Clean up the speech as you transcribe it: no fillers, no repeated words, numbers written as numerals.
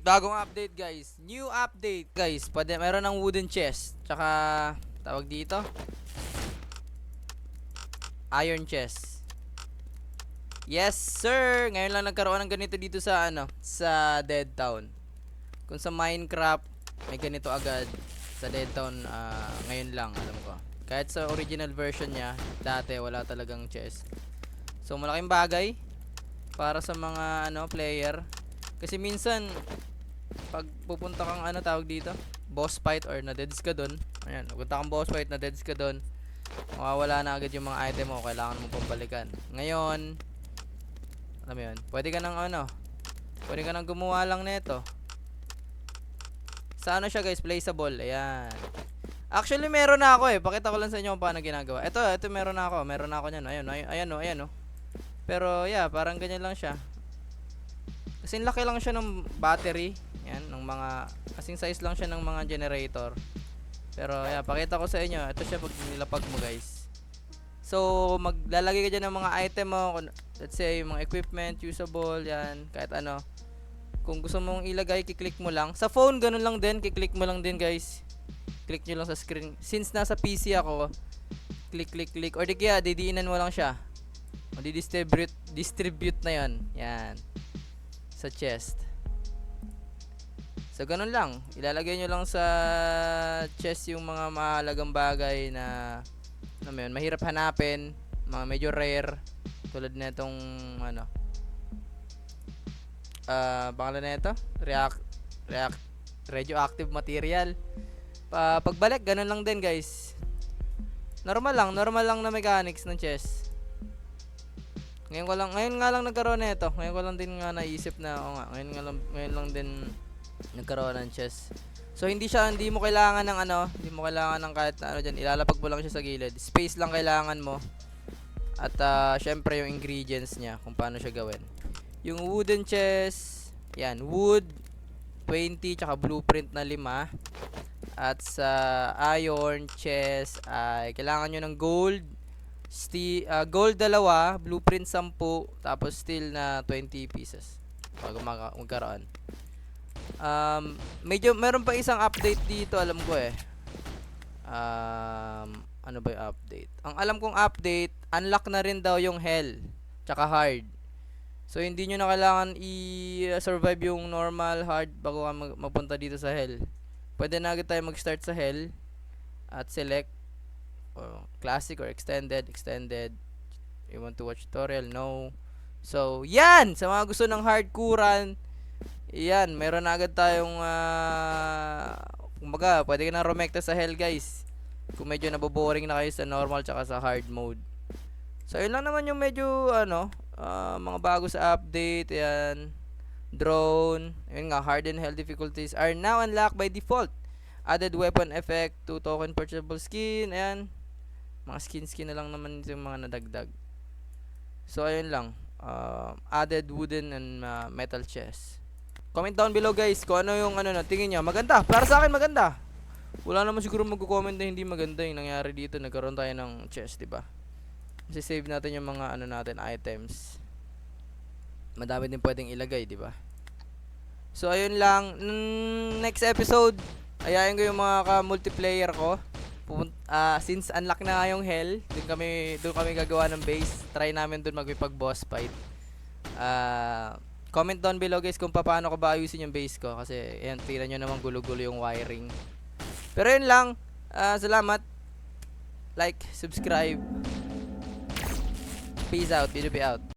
bagong update guys. New update guys. Meron ng wooden chest. Tsaka tawag dito, iron chest. Yes sir. Ngayon lang nagkaroon ng ganito dito sa sa Dead Town. Kung sa Minecraft may ganito agad, sa Dead Town ngayon lang alam ko. Kahit sa original version niya, dati wala talagang chest. So malaking bagay para sa mga player. Kasi minsan pag pupunta kang tawag dito, boss fight or na-deads ka doon. Ayan, pupunta kang boss fight, na-deads ka doon. Mawawala na agad yung mga item mo, kailangan mo pambalikan. Ngayon, alam mo yun, pwede ka nang gumawa lang nito. Sa siya guys, placeable. Ayan. Actually meron na ako pakita ko lang sa inyo kung paano ginagawa. Ito meron na ako niyan. Ayan oh. Pero yeah, parang ganyan lang siya. Kasing laki lang siya ng battery. Yan, ng mga kasing size lang siya ng mga generator. Pero yeah, pakita ko sa inyo. Ito siya pag nilapag mo guys. So maglalagay ka dyan ng mga item mo. Let's say mga equipment, usable, yan, kahit ano. Kung gusto mong ilagay, kiklik mo lang. Sa phone, ganun lang din, kiklik mo lang din guys. Click nyo lang sa screen. Since nasa PC ako, click. Or di kaya, didiinan mo lang siya. O distribute na yon. Yan. Sa chest. So ganun lang, ilalagay nyo lang sa chest yung mga mahalagang bagay na mahirap hanapin, mga medyo rare, tulad na itong pangalan na ito, radioactive material. Pagbalik ganun lang din guys. Normal lang na mechanics ng chest. Ngayon nga lang nagkaroon na ito. Ngayon ko lang din nga naisip na ngayon lang din nagkaroon ng chest. So hindi mo kailangan ng kahit diyan, ilalapag mo lang siya sa gilid. Space lang kailangan mo. At syempre yung ingredients niya kung paano siya gawin. Yung wooden chest, yan, wood 20 tsaka blueprint na 5. At sa iron chest ay kailangan nyo ng gold, gold 2, blueprint 10, tapos steel na 20 pieces bago magkaroon. Medyo meron pa isang update dito, alam ko ano ba yung update? Ang alam kong update, unlock na rin daw yung hell tsaka hard. So hindi nyo na kailangan i-survive yung normal, hard bago ka magpunta dito sa hell. Pwede na agad tayo mag-start sa hell at select classic or extended. You want to watch tutorial? No. So, yan! Sa mga gusto ng hardcorean, yan, meron na agad tayong kumbaga, pwede ka na rumekta sa hell guys. Kung medyo naboboring na kayo sa normal tsaka sa hard mode. So, yun lang naman yung medyo mga bago sa update. Yan. Drone. Yun nga, hard and hell difficulties are now unlocked by default. Added weapon effect, 2 token purchasable skin. Ayan. Mga skin na lang naman yung mga nadagdag. So, ayun lang. Added wooden and metal chest. Comment down below guys kung ano yung tingin nyo. Maganda. Para sa akin maganda. Wala naman siguro magko-comment na hindi maganda yung nangyari dito. Nagkaroon tayo ng chest, diba? Kasi save natin yung mga natin items. Madami din pwedeng ilagay, diba? So ayun lang. Next episode, ayayin ko yung mga ka-multiplayer ko. Since unlock na nga yung hell, doon kami gagawa ng base. Try namin doon magpag-boss fight. Comment down below guys kung paano ko ba ayusin yung base ko. Kasi ayan, tira nyo naman gulo-gulo yung wiring. Pero yun lang. Salamat. Like, subscribe. Peace out. Video out.